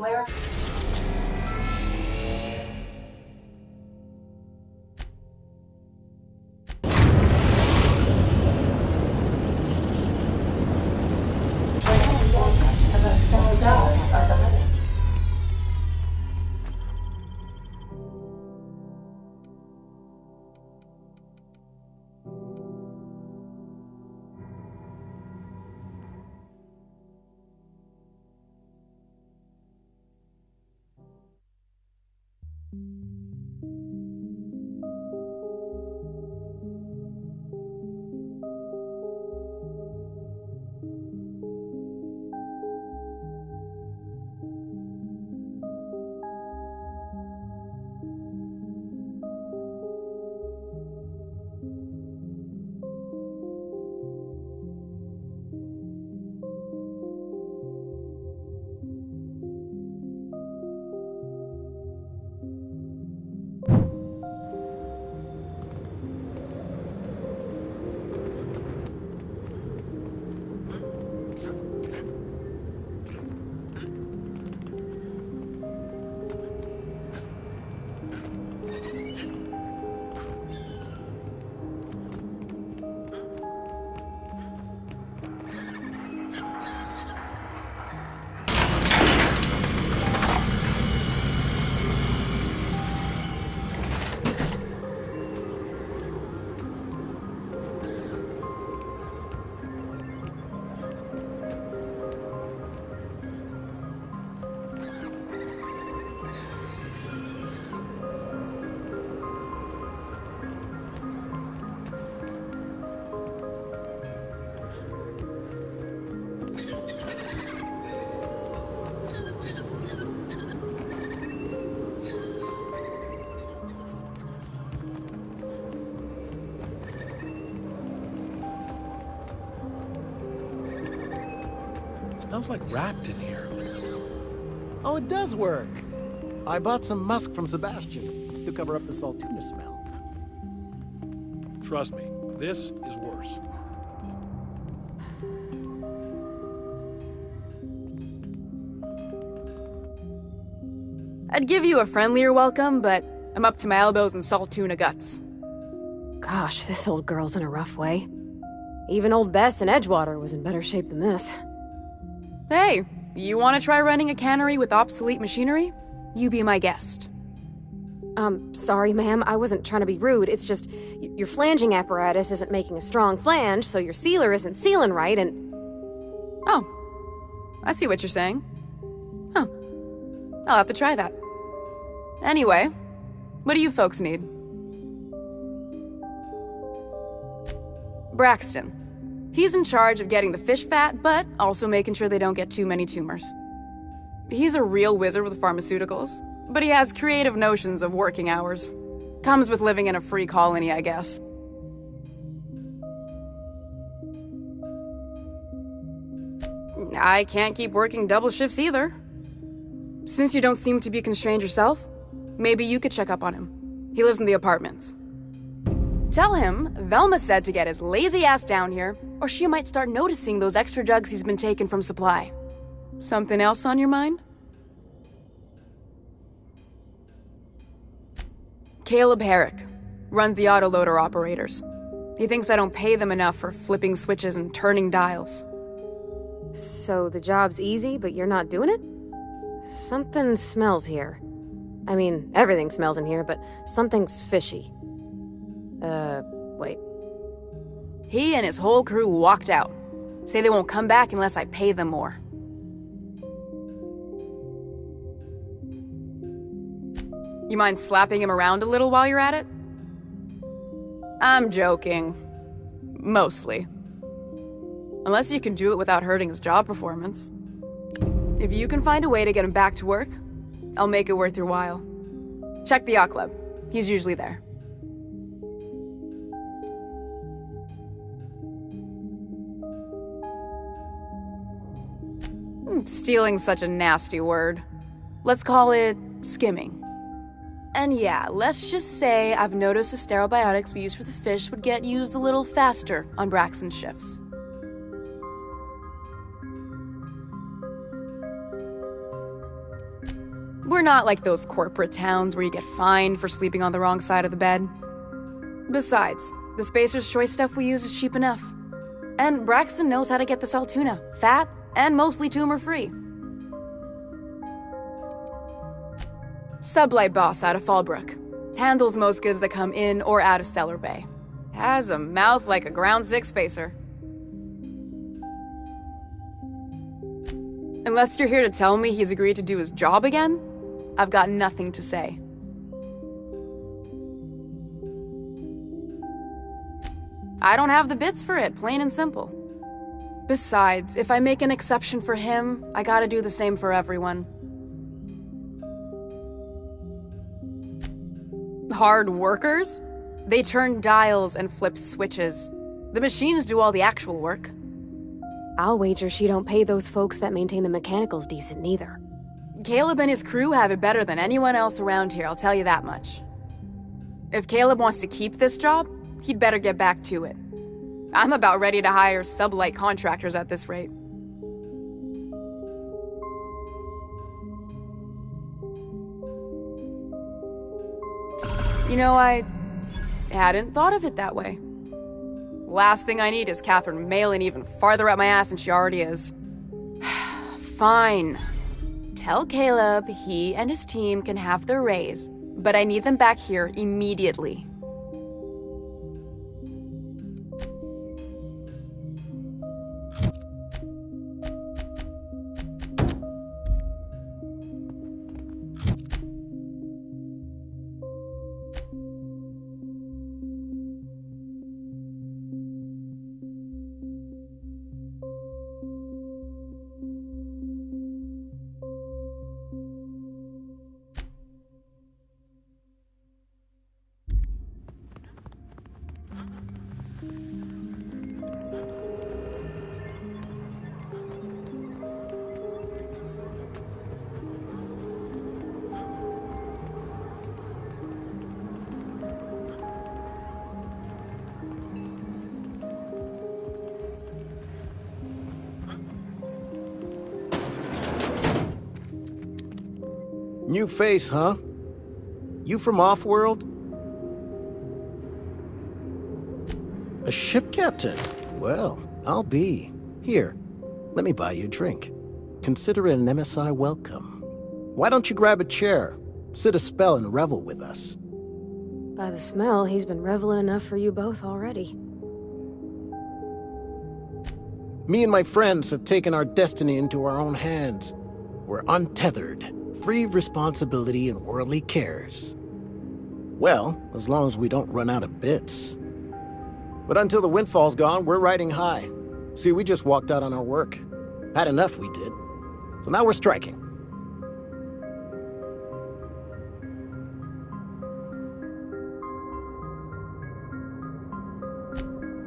Where? Smells like wrapped in here. Oh, it does work. I bought some musk from Sebastian to cover up the salt tuna smell. Trust me, this is worse. I'd give you a friendlier welcome, but I'm up to my elbows in salt tuna guts. Gosh, this old girl's in a rough way. Even old Bess in Edgewater was in better shape than this. Hey, you want to try running a cannery with obsolete machinery? You be my guest. Sorry, ma'am, I wasn't trying to be rude. It's just, your flanging apparatus isn't making a strong flange, so your sealer isn't sealing right, and... Oh, I see what you're saying. Huh. I'll have to try that. Anyway, what do you folks need? Braxton. He's in charge of getting the fish fat, but also making sure they don't get too many tumors. He's a real wizard with pharmaceuticals, but he has creative notions of working hours. Comes with living in a free colony, I guess. I can't keep working double shifts either. Since you don't seem to be constrained yourself, maybe you could check up on him. He lives in the apartments. Tell him Velma said to get his lazy ass down here, or she might start noticing those extra jugs he's been taking from supply. Something else on your mind? Caleb Herrick runs the autoloader operators. He thinks I don't pay them enough for flipping switches and turning dials. So the job's easy, but you're not doing it? Something smells here. I mean, everything smells in here, but something's fishy. Wait. He and his whole crew walked out. Say they won't come back unless I pay them more. You mind slapping him around a little while you're at it? I'm joking. Mostly. Unless you can do it without hurting his job performance. If you can find a way to get him back to work, I'll make it worth your while. Check the yacht club. He's usually there. Stealing's such a nasty word. Let's call it skimming. And yeah, let's just say I've noticed the sterile biotics we use for the fish would get used a little faster on Braxton's shifts. We're not like those corporate towns where you get fined for sleeping on the wrong side of the bed. Besides, the Spacer's Choice stuff we use is cheap enough. And Braxton knows how to get the Saltuna, fat and mostly tumor-free. Sublight boss out of Fallbrook. Handles most goods that come in or out of Stellar Bay. Has a mouth like a Ground 6 Spacer. Unless you're here to tell me he's agreed to do his job again, I've got nothing to say. I don't have the bits for it, plain and simple. Besides, if I make an exception for him, I gotta do the same for everyone. Hard workers? They turn dials and flip switches. The machines do all the actual work. I'll wager she don't pay those folks that maintain the mechanicals decent neither. Caleb and his crew have it better than anyone else around here, I'll tell you that much. If Caleb wants to keep this job, he'd better get back to it. I'm about ready to hire sublight contractors at this rate. You know, I hadn't thought of it that way. Last thing I need is Catherine mailing even farther up my ass than she already is. Fine. Tell Caleb he and his team can have their raise, but I need them back here immediately. New face, huh? You from off-world? A ship captain? Well, I'll be. Here, let me buy you a drink. Consider it an MSI welcome. Why don't you grab a chair, sit a spell and revel with us? By the smell, he's been reveling enough for you both already. Me and my friends have taken our destiny into our own hands. We're untethered, free of responsibility and worldly cares. Well, as long as we don't run out of bits. But until the windfall's gone, we're riding high. See, we just walked out on our work. Had enough, we did. So now we're striking.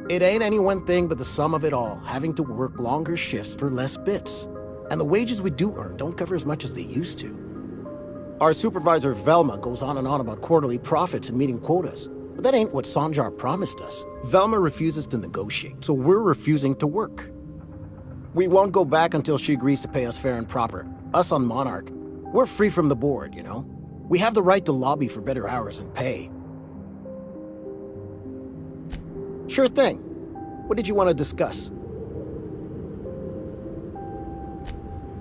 It ain't any one thing but the sum of it all, having to work longer shifts for less bits. And the wages we do earn don't cover as much as they used to. Our supervisor, Velma, goes on and on about quarterly profits and meeting quotas. But that ain't what Sanjar promised us. Velma refuses to negotiate, so we're refusing to work. We won't go back until she agrees to pay us fair and proper. Us on Monarch. We're free from the board, you know? We have the right to lobby for better hours and pay. Sure thing. What did you want to discuss?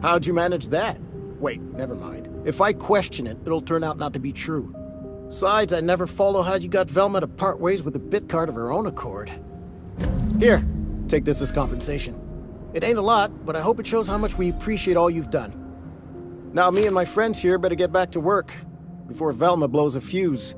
How'd you manage that? Wait, never mind. If I question it, it'll turn out not to be true. Besides, I never follow how you got Velma to part ways with a bit card of her own accord. Here, take this as compensation. It ain't a lot, but I hope it shows how much we appreciate all you've done. Now me and my friends here better get back to work before Velma blows a fuse.